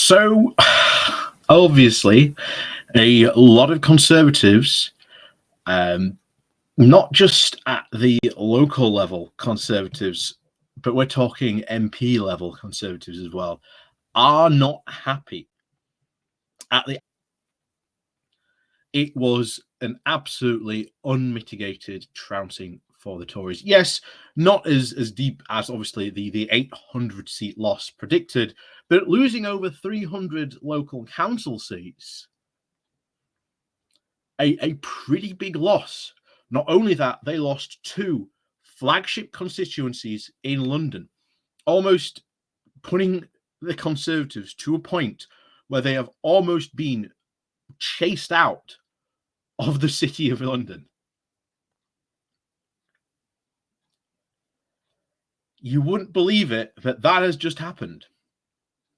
So, obviously, a lot of Conservatives, um, not just at the local level Conservatives, but we're talking MP level Conservatives as well, are not happy. It was an absolutely unmitigated trouncing for the Tories. Yes, not as deep as obviously the 800 seat loss predicted, but losing over 300 local council seats, a pretty big loss. Not only that, they lost two flagship constituencies in London, almost putting the Conservatives to a point where they have almost been chased out of the city of London. You wouldn't believe it, but that has just happened.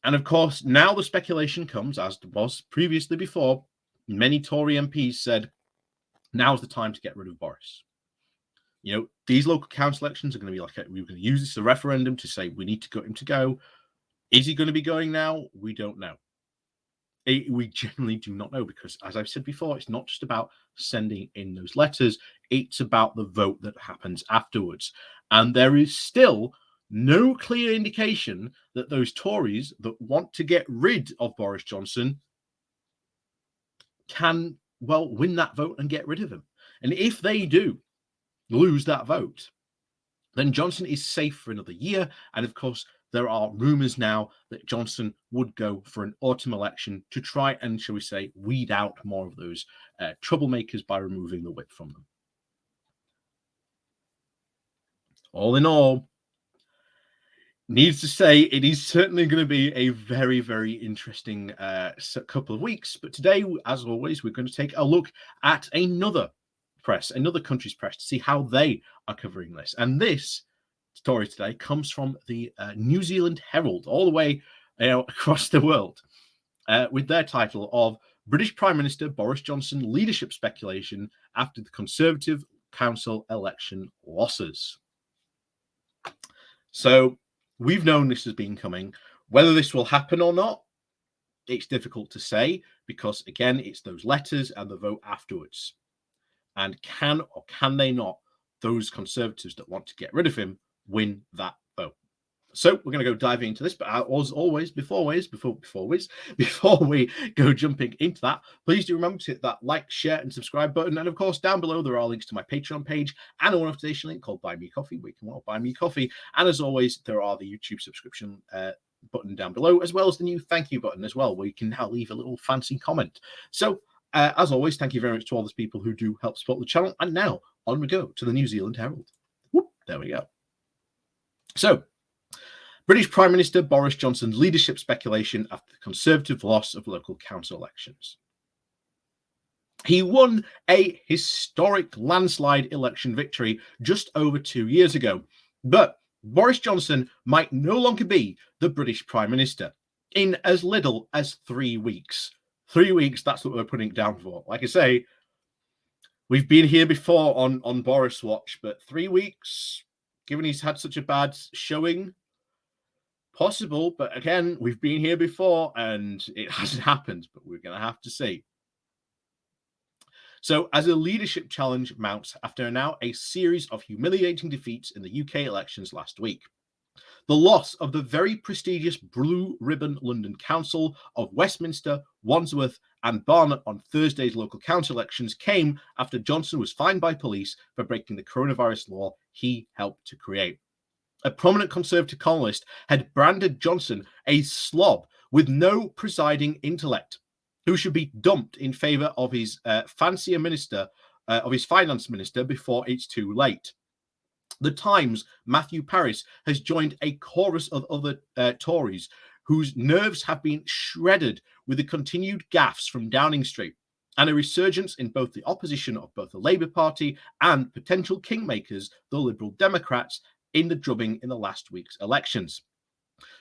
And of course, now the speculation comes, as was previously before, many Tory MPs said, now's the time to get rid of Boris. You know, these local council elections are going to be like, we're going to use this as a referendum to say we need to get him to go. Is he going to be going now? We don't know. We generally do not know because, as I've said before, it's not just about sending in those letters. It's about the vote that happens afterwards. And there is still no clear indication that those Tories that want to get rid of Boris Johnson can, well, win that vote and get rid of him. And if they do lose that vote, then Johnson is safe for another year. And of course, there are rumors now that Johnson would go for an autumn election to try and, shall we say, weed out more of those troublemakers by removing the whip from them. All in all, needs to say, it is certainly going to be a very, very interesting couple of weeks. But today, as always, we're going to take a look at another country's press, to see how they are covering this. And this story today comes from the New Zealand Herald, all the way across the world, with their title of British Prime Minister Boris Johnson leadership speculation after the Conservative Council election losses. So we've known this has been coming. Whether this will happen or not, it's difficult to say because, again, it's those letters and the vote afterwards. And can or can they not, those Conservatives that want to get rid of him, win that vote? So we're going to go diving into this, but as always, before we go jumping into that, please do remember to hit that like, share, and subscribe button. And of course, down below there are links to my Patreon page and a one-off donation link called Buy Me Coffee, where you can buy me coffee. And as always, there are the YouTube subscription button down below, as well as the new thank you button as well, where you can now leave a little fancy comment. So as always, thank you very much to all those people who do help support the channel. And now on we go to the New Zealand Herald. Whoop, there we go. So, British Prime Minister Boris Johnson's leadership speculation after the Conservative loss of local council elections. He won a historic landslide election victory just over 2 years ago, but Boris Johnson might no longer be the British Prime Minister in as little as 3 weeks. 3 weeks, that's what we're putting it down for. Like I say, we've been here before on Boris Watch, but 3 weeks, given he's had such a bad showing, possible. But again, we've been here before and it hasn't happened, but we're going to have to see. So as a leadership challenge mounts after now a series of humiliating defeats in the UK elections last week, the loss of the very prestigious Blue Ribbon London Council of Westminster, Wandsworth and Barnet on Thursday's local council elections came after Johnson was fined by police for breaking the coronavirus law he helped to create. A prominent Conservative columnist had branded Johnson a slob with no presiding intellect, who should be dumped in favour of his fancier minister, of his finance minister, before it's too late. The Times' Matthew Parris has joined a chorus of other Tories whose nerves have been shredded with the continued gaffes from Downing Street and a resurgence in both the opposition of both the Labour Party and potential kingmakers, the Liberal Democrats, in the drubbing in the last week's elections.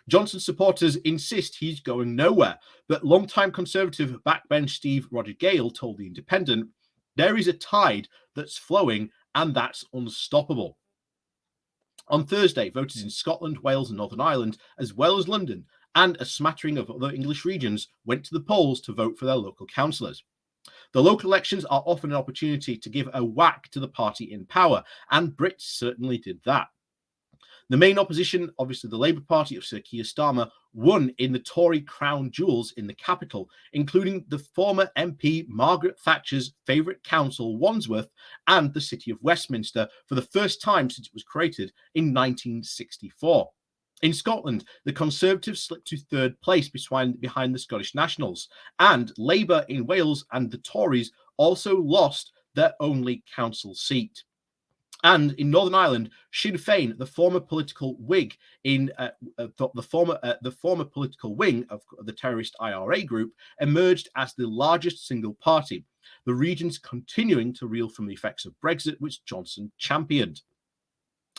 Johnson supporters insist he's going nowhere, but longtime Conservative backbench Sir Roger Gale told The Independent, there is a tide that's flowing and that's unstoppable. On Thursday, voters in Scotland, Wales and Northern Ireland, as well as London, and a smattering of other English regions went to the polls to vote for their local councillors. The local elections are often an opportunity to give a whack to the party in power, and Brits certainly did that. The main opposition, obviously the Labour Party of Sir Keir Starmer, won in the Tory crown jewels in the capital, including the former MP Margaret Thatcher's favourite council, Wandsworth, and the city of Westminster for the first time since it was created in 1964. In Scotland, the Conservatives slipped to third place behind the Scottish Nationals, and Labour in Wales and the Tories also lost their only council seat. And in Northern Ireland, Sinn Féin, the former political Whig in the former political wing of the terrorist IRA group, emerged as the largest single party. The region's continuing to reel from the effects of Brexit, which Johnson championed.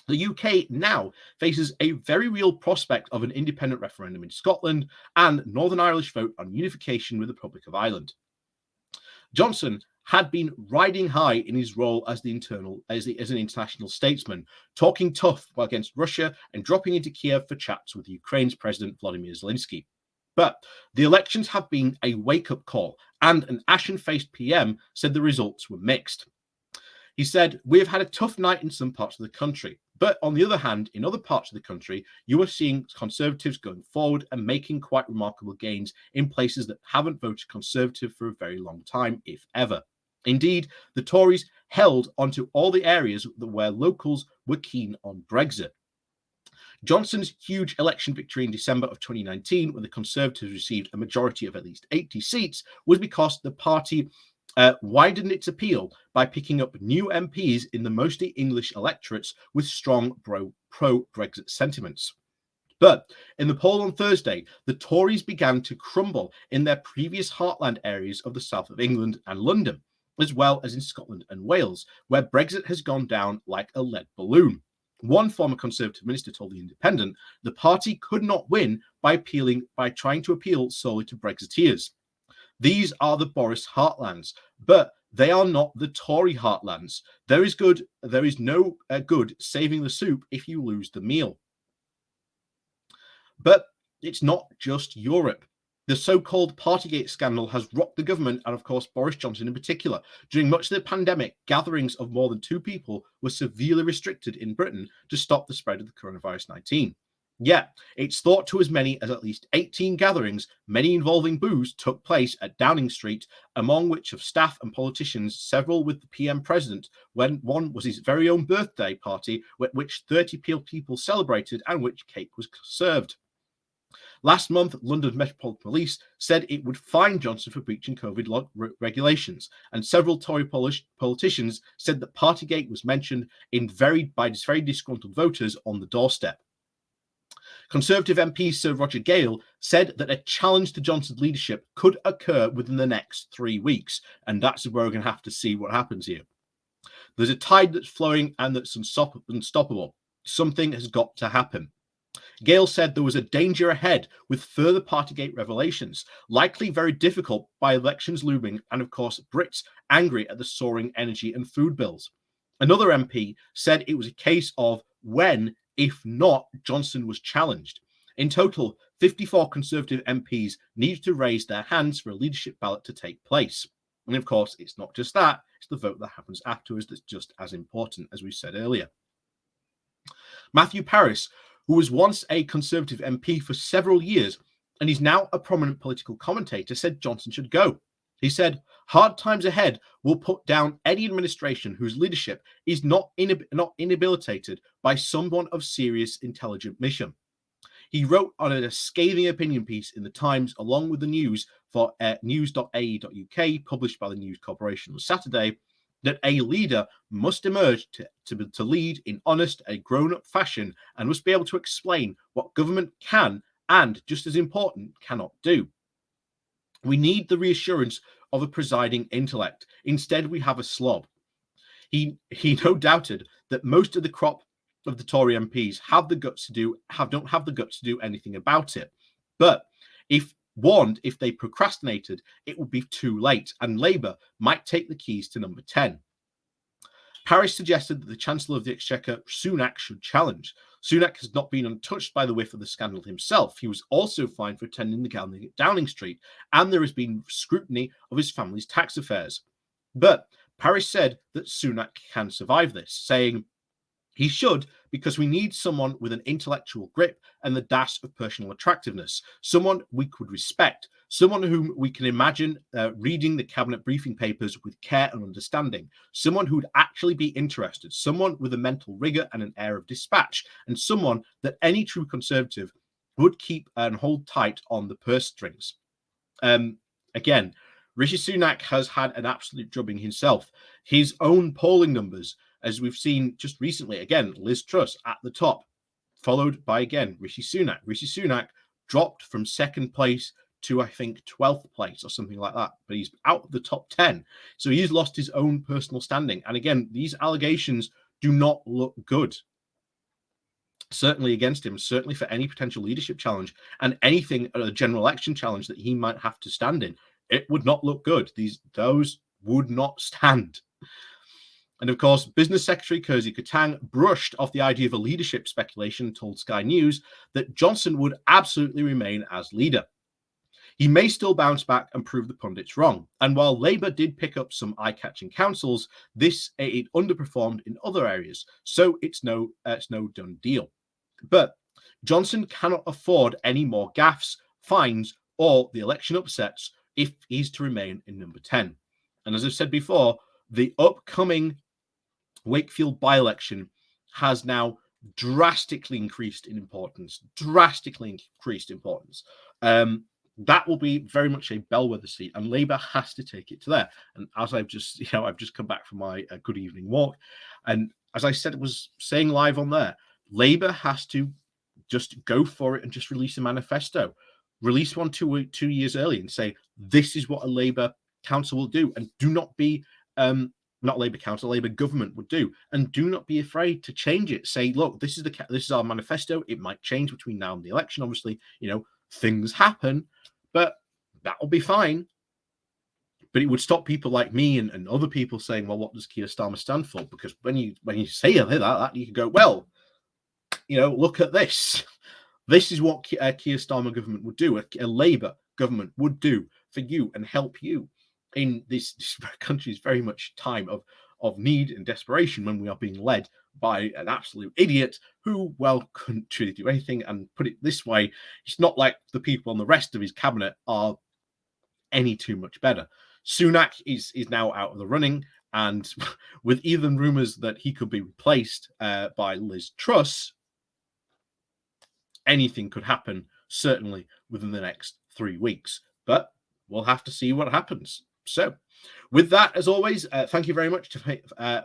The UK now faces a very real prospect of an independent referendum in Scotland and Northern Irish vote on unification with the Republic of Ireland. Johnson had been riding high in his role as an international statesman, talking tough against Russia and dropping into Kiev for chats with Ukraine's President Volodymyr Zelensky. But the elections have been a wake-up call, and an ashen-faced PM said the results were mixed. He said, "We've had a tough night in some parts of the country, but on the other hand, in other parts of the country, you are seeing Conservatives going forward and making quite remarkable gains in places that haven't voted Conservative for a very long time, if ever. Indeed, the Tories held onto all the areas where locals were keen on Brexit." Johnson's huge election victory in December of 2019, when the Conservatives received a majority of at least 80 seats, was because the party widened its appeal by picking up new MPs in the mostly English electorates with strong pro-Brexit sentiments. But in the poll on Thursday, the Tories began to crumble in their previous heartland areas of the south of England and London, as well as in Scotland and Wales, where Brexit has gone down like a lead balloon. One former Conservative minister told The Independent the party could not win by trying to appeal solely to Brexiteers. These are the Boris heartlands, but they are not the Tory heartlands. There is no good saving the soup if you lose the meal. But it's not just Europe. The so-called Partygate scandal has rocked the government and, of course, Boris Johnson in particular. During much of the pandemic, gatherings of more than 2 people were severely restricted in Britain to stop the spread of the coronavirus 19. Yet, it's thought to as many as at least 18 gatherings, many involving booze, took place at Downing Street, among which of staff and politicians, several with the PM president, when one was his very own birthday party, which 30 people celebrated and which cake was served. Last month, London Metropolitan Police said it would fine Johnson for breaching COVID regulations, and several Tory politicians said that Partygate was mentioned by very disgruntled voters on the doorstep. Conservative MP Sir Roger Gale said that a challenge to Johnson's leadership could occur within the next 3 weeks, and that's where we're going to have to see what happens here. There's a tide that's flowing and that's unstoppable. Something has got to happen. Gale said there was a danger ahead with further Partygate revelations, likely very difficult by elections looming, and of course Brits angry at the soaring energy and food bills. Another MP said it was a case of when, if not, Johnson was challenged. In total, 54 Conservative MPs needed to raise their hands for a leadership ballot to take place. And of course, it's not just that, it's the vote that happens afterwards that's just as important, as we said earlier. Matthew Parris, who was once a Conservative MP for several years and is now a prominent political commentator, said Johnson should go. He said, "Hard times ahead will put down any administration whose leadership is not inhabilitated by someone of serious intelligent mission." He wrote on a scathing opinion piece in the Times, along with the news for news.ae.uk, published by the News Corporation on Saturday, that a leader must emerge to lead in honest and grown-up fashion and must be able to explain what government can and, just as important, cannot do. We need the reassurance of a presiding intellect. Instead, we have a slob. He no doubted that most of the crop of the Tory MPs don't have the guts to do anything about it. But if they procrastinated, it would be too late, and Labour might take the keys to number 10. Paris suggested that the Chancellor of the Exchequer, Sunak, should challenge. Sunak has not been untouched by the whiff of the scandal himself. He was also fined for attending the gathering at Downing Street, and there has been scrutiny of his family's tax affairs. But Paris said that Sunak can survive this, saying, he should, because we need someone with an intellectual grip and the dash of personal attractiveness, someone we could respect, someone whom we can imagine reading the cabinet briefing papers with care and understanding, someone who would actually be interested, someone with a mental rigor and an air of dispatch, and someone that any true conservative would keep and hold tight on the purse strings. Again, Rishi Sunak has had an absolute drubbing himself. His own polling numbers, as we've seen just recently, again, Liz Truss at the top, followed by, again, Rishi Sunak. Rishi Sunak dropped from second place to, I think, 12th place or something like that, but he's out of the top 10. So he's lost his own personal standing. And again, these allegations do not look good. Certainly against him, certainly for any potential leadership challenge and anything, a general election challenge that he might have to stand in. It would not look good. Those would not stand. And of course, Business Secretary Kersey Katang brushed off the idea of a leadership speculation, told Sky News that Johnson would absolutely remain as leader. He may still bounce back and prove the pundits wrong. And while Labour did pick up some eye-catching councils, it underperformed in other areas. So it's no done deal. But Johnson cannot afford any more gaffes, fines, or the election upsets if he's to remain in number 10. And as I've said before, the upcoming Wakefield by-election has now drastically increased in importance. That will be very much a bellwether seat, and Labour has to take it to there. And as I've just come back from my good evening walk, and as I said, was saying live on there, Labour has to just go for it and just release a manifesto, release one 2 years early, and say this is what a Labour council will do, and do not be not Labour council, Labour government would do, and do not be afraid to change it. Say, look, this is our manifesto. It might change between now and the election. Obviously, things happen, but that will be fine. But it would stop people like me and other people saying, well, what does Keir Starmer stand for? Because when you say that, you can go, well, look at this. This is what Keir Starmer government would do. A Labour government would do for you and help you in this country's very much time of need and desperation, when we are being led by an absolute idiot who, well, couldn't truly do anything. And put it this way, it's not like the people on the rest of his cabinet are any too much better. Sunak is now out of the running, and with even rumours that he could be replaced by Liz Truss, anything could happen, certainly within the next 3 weeks. But we'll have to see what happens. So with that, as always, thank you very much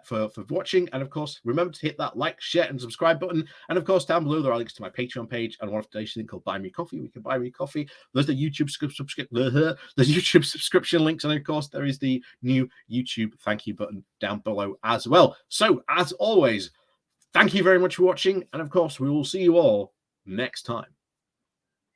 for watching. And of course, remember to hit that like, share, and subscribe button. And of course, down below, there are links to my Patreon page and one off-donation thing called Buy Me Coffee. We can buy me coffee. There's the YouTube subscription links. And of course, there is the new YouTube thank you button down below as well. So as always, thank you very much for watching. And of course, we will see you all next time.